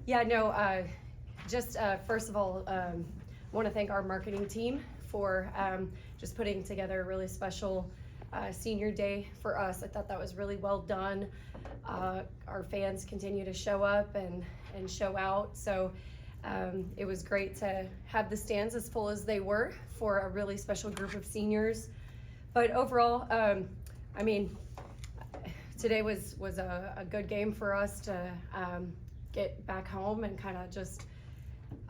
Yeah, no, first of all, want to thank our marketing team for just putting together a really special senior day for us. I thought that was really well done. Our fans continue to show up and show out. So it was great to have the stands as full as they were for a really special group of seniors. But overall, I mean, today was a good game for us to get back home and kind of just,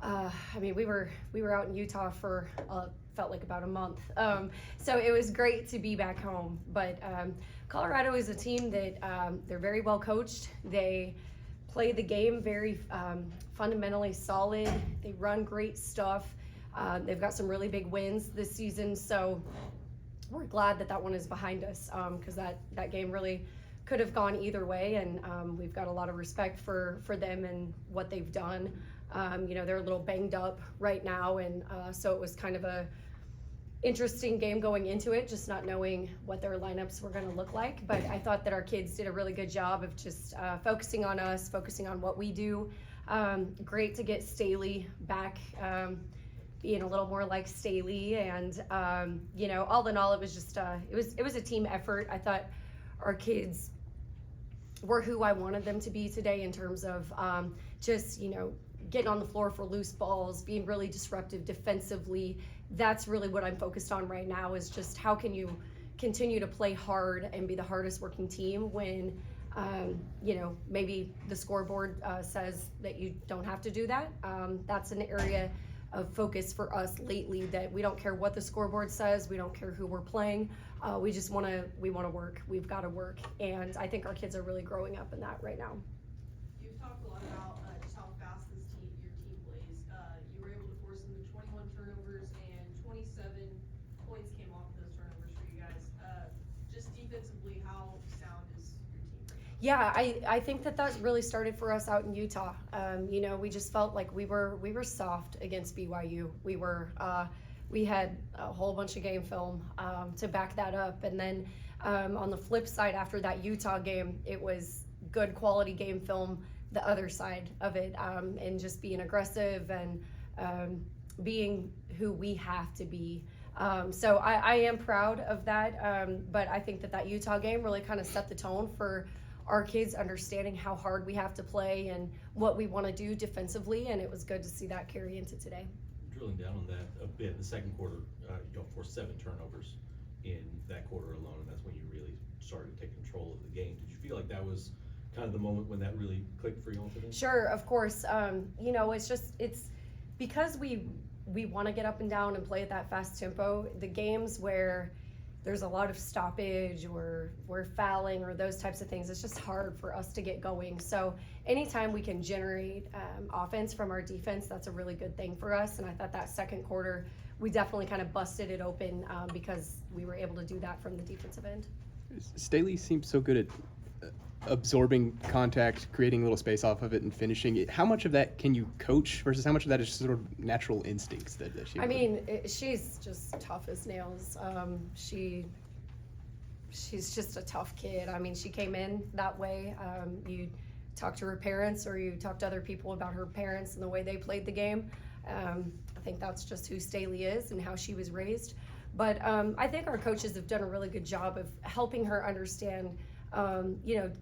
I mean, we were out in Utah for felt like about a month. So it was great to be back home. But Colorado is a team that they're very well coached. They play the game very fundamentally solid. They run great stuff. They've got some really big wins this season. So we're glad that one is behind us because that game really could have gone either way, and we've got a lot of respect for them and what they've done. They're a little banged up right now, and so it was kind of a interesting game going into it, just not knowing what their lineups were going to look like. But I thought that our kids did a really good job of just focusing on us, focusing on what we do. Great to get Staley back, being a little more like Staley, and all in all, it was just it was a team effort. I thought our kids were who I wanted them to be today in terms of just getting on the floor for loose balls, being really disruptive defensively. That's really what I'm focused on right now, is just how can you continue to play hard and be the hardest working team when maybe the scoreboard says that you don't have to do that. That's an area of focus for us lately, that we don't care what the scoreboard says, we don't care who we're playing, we just want to work. We've got to work, and I think our kids are really growing up in that right now. You've talked a lot about just how fast your team plays. You were able to force them to 21 turnovers, and 27 points came off those turnovers for you guys. Just defensively, how sound is your team right now? Yeah, I think that really started for us out in Utah. We just felt like we were soft against BYU. We had a whole bunch of game film to back that up, and then on the flip side, after that Utah game, it was good quality game film the other side of it, and just being aggressive and being who we have to be. So I am proud of that, but I think that Utah game really kind of set the tone for our kids understanding how hard we have to play and what we want to do defensively, and it was good to see that carry into today. Drilling down on that a bit, the second quarter, you forced 7 turnovers in that quarter alone, and that's when you really started to take control of the game. Did you feel like that was kind of the moment when that really clicked for you all today? Sure, of course. It's because we want to get up and down and play at that fast tempo. The games where there's a lot of stoppage or we're fouling or those types of things, it's just hard for us to get going. So anytime we can generate offense from our defense, that's a really good thing for us. And I thought that second quarter, we definitely kind of busted it open because we were able to do that from the defensive end. Staley seems so good at absorbing contact, creating a little space off of it, and finishing it. How much of that can you coach versus how much of that is sort of natural instincts that she has? I mean, she's just tough as nails. She's just a tough kid. I mean, she came in that way. You talk to her parents or you talk to other people about her parents and the way they played the game. I think that's just who Staley is and how she was raised. But I think our coaches have done a really good job of helping her understand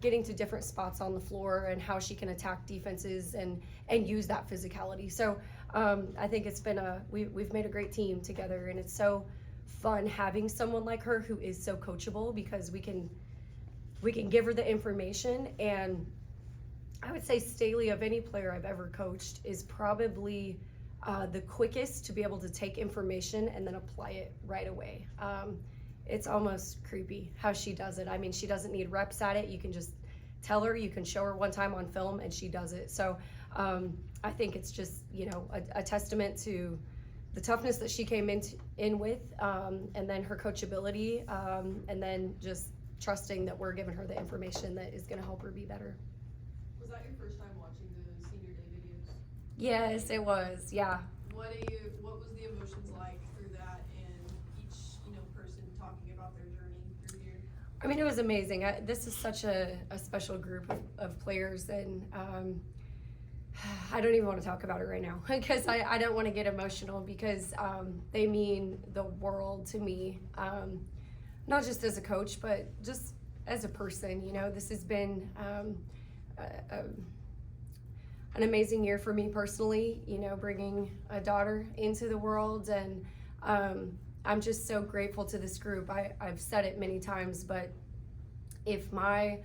getting to different spots on the floor and how she can attack defenses and use that physicality. So I think it's been we've made a great team together, and it's so fun having someone like her who is so coachable, because we can give her the information. And I would say Staley, of any player I've ever coached, is probably the quickest to be able to take information and then apply it right away. It's almost creepy how she does it. I mean, she doesn't need reps at it. You can just tell her, you can show her one time on film, and she does it. So I think it's just, a testament to the toughness that she came in with, and then her coachability, and then just trusting that we're giving her the information that is going to help her be better. Was that your first time watching the senior day videos? Yes, it was. Yeah. What was the emotions like through that, and each person talking about their journey through here? I mean, it was amazing. This is such a special group of players, and I don't even want to talk about it right now because I don't want to get emotional because they mean the world to me, not just as a coach, but just as a person. You know, this has been an amazing year for me personally, you know, bringing a daughter into the world, and I'm just so grateful to this group. I've said it many times, but if my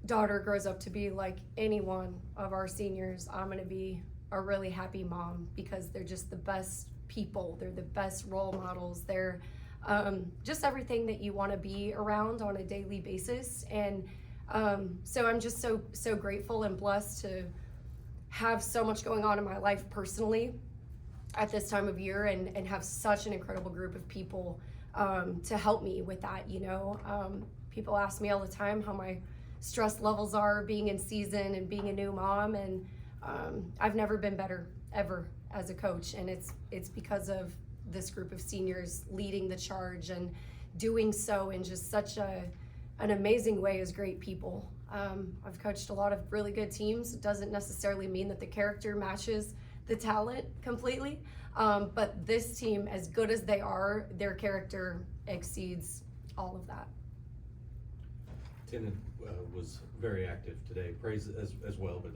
daughter grows up to be like any one of our seniors, I'm going to be a really happy mom because they're just the best people. They're the best role models. They're just everything that you want to be around on a daily basis. And so I'm just so grateful and blessed to have so much going on in my life personally at this time of year, and have such an incredible group of people to help me with that. You know, people ask me all the time how my stress levels are being in season and being a new mom, and I've never been better ever as a coach, and it's because of this group of seniors leading the charge and doing so in just such an amazing way as great people. I've coached a lot of really good teams. It doesn't necessarily mean that the character matches the talent completely, but this team, as good as they are, their character exceeds all of that. Tinnen was very active today, praise as well, but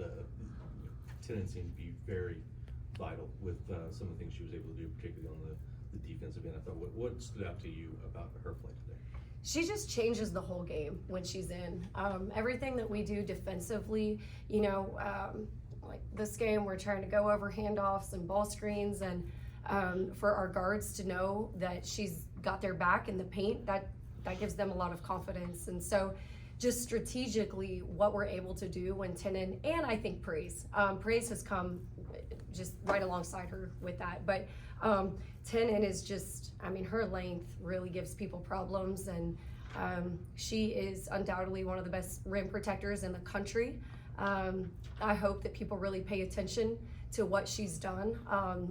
Tinnen seemed to be very vital with some of the things she was able to do, particularly on the defensive end. I thought, what stood out to you about her play today? She just changes the whole game when she's in. Everything that we do defensively, you know, like this game, we're trying to go over handoffs and ball screens, and for our guards to know that she's got their back in the paint, that gives them a lot of confidence. And so just strategically what we're able to do when Tinnen, and I think Praise has come just right alongside her with that. But Tinnen is just, I mean, her length really gives people problems, and she is undoubtedly one of the best rim protectors in the country. I hope that people really pay attention to what she's done,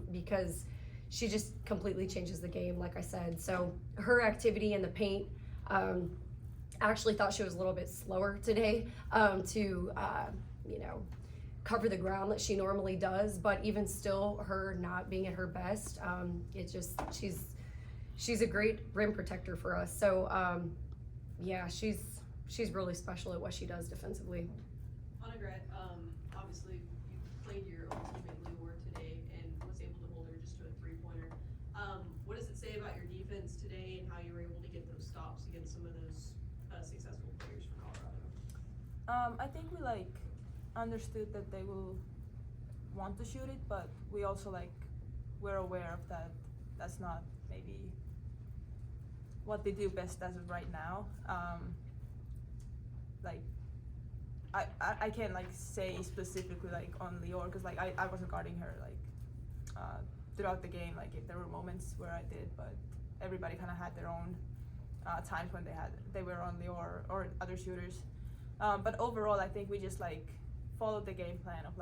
because she just completely changes the game, like I said. So her activity in the paint, I actually thought she was a little bit slower today to, you know, cover the ground that she normally does, but even still, her not being at her best, it just, she's a great rim protector for us. So yeah, she's really special at what she does defensively. Anna Gret, obviously you played your own teammate Leor today and was able to hold her just to a 3-pointer. What does it say about your defense today and how you were able to get those stops against some of those successful players for Colorado? I think we understood that they will want to shoot it, but we also we're aware of that. That's not maybe what they do best as of right now. I can't say specifically on Leor, because I wasn't guarding her throughout the game. If there were moments where I did, but everybody kind of had their own times when they were on Leor or other shooters. But overall, I think we just followed the game plan of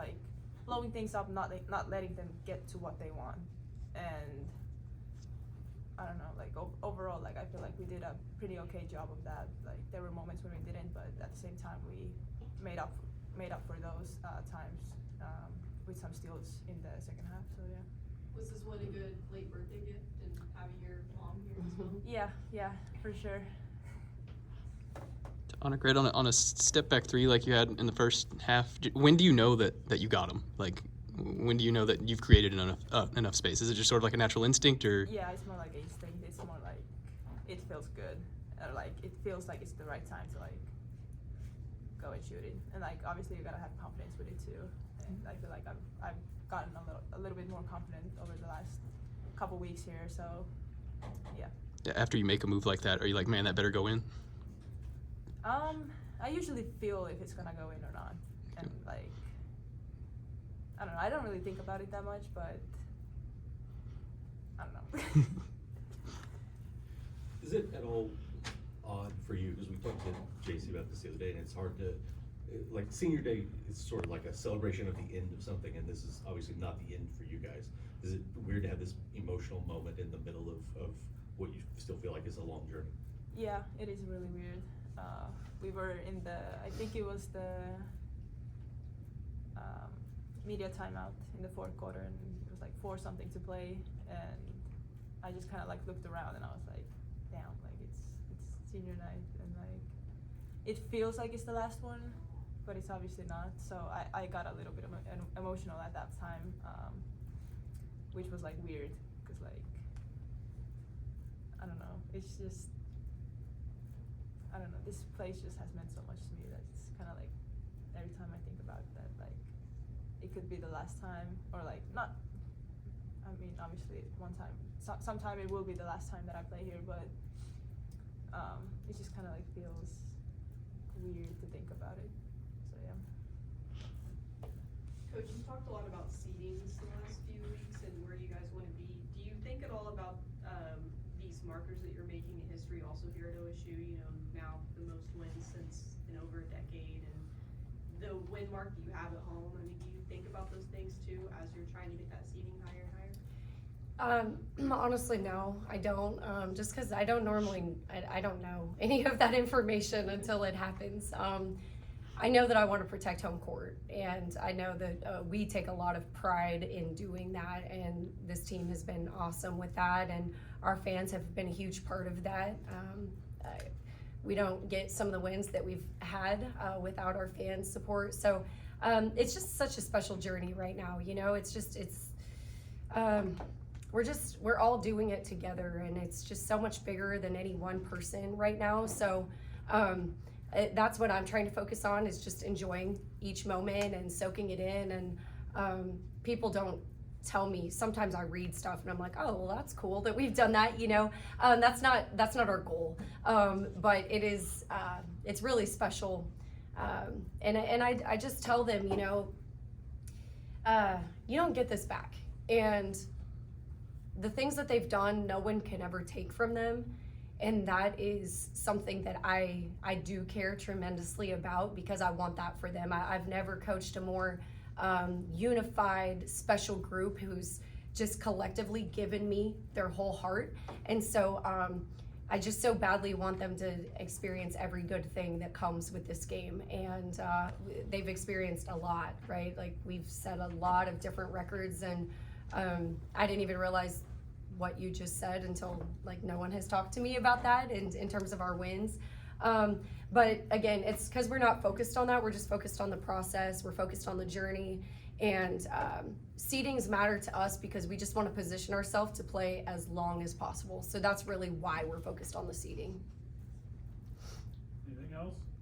blowing things up, not letting them get to what they want. And I don't know, overall, I feel like we did a pretty okay job of that. There were moments when we didn't, but at the same time we made up for those times with some steals in the second half. So yeah. Was this one a good late birthday gift and having your mom here as well? Yeah, for sure. On a Gret, on a step back three like you had in the first half, when do you know that you got them? When do you know that you've created enough space? Is it just sort of a natural instinct, or? Yeah, it's more like instinct. It's more it feels good. It feels like it's the right time to go and shoot it. And obviously you gotta have confidence with it too. And I feel like I've gotten a little bit more confident over the last couple weeks here. So yeah. After you make a move like that, are you like, man, that better go in? I usually feel if it's gonna go in or not, and I don't know. I don't really think about it that much, but I don't know. Is it at all odd for you, because we talked to Jacie about this the other day, and it's hard to, senior day is sort of like a celebration of the end of something, and this is obviously not the end for you guys. Is it weird to have this emotional moment in the middle of what you still feel like is a long journey? Yeah, it is really weird. We were in the, I think it was the media timeout in the fourth quarter, and it was like 4-something to play, and I just kind of like looked around and I was like, damn, like it's senior night, and like it feels like it's the last one, but it's obviously not. So I got a little bit emotional at that time, which was like weird, because like, I don't know, it's just, I don't know, this place just has meant so much to me that it's kind of like, every time I think about that, like, it could be the last time, or like, not, I mean, obviously one time, sometime it will be the last time that I play here, but it just kind of like feels weird to think about it, so yeah. Coach, you talked a lot about seedings the last few weeks and where you guys want to be. Do you think at all about these markers that you're making in history also here at OSU? You know, now the most wins since in over a decade, and the win mark that you have at home. I mean, do you think about those things too as you're trying to get that seeding higher and higher? Honestly, no, I don't. Just because I don't normally, I don't know any of that information until it happens. I know that I want to protect home court, and I know that we take a lot of pride in doing that, and this team has been awesome with that, and our fans have been a huge part of that. We don't get some of the wins that we've had without our fans' support, so it's just such a special journey right now. You know, we're all doing it together, and it's just so much bigger than any one person right now. So that's what I'm trying to focus on, is just enjoying each moment and soaking it in. And people don't tell me. Sometimes I read stuff and I'm like, oh, well, that's cool that we've done that. You know, that's not our goal. But it is. It's really special. And I just tell them, you know, you don't get this back, and the things that they've done, no one can ever take from them. And that is something that I do care tremendously about, because I want that for them. I've never coached a more unified, special group who's just collectively given me their whole heart. And so I just so badly want them to experience every good thing that comes with this game. And they've experienced a lot, right? Like, we've set a lot of different records, and I didn't even realize what you just said until, like, no one has talked to me about that in terms of our wins. But again, it's because we're not focused on that. We're just focused on the process. We're focused on the journey. And seedings matter to us because we just want to position ourselves to play as long as possible. So that's really why we're focused on the seeding. Anything else?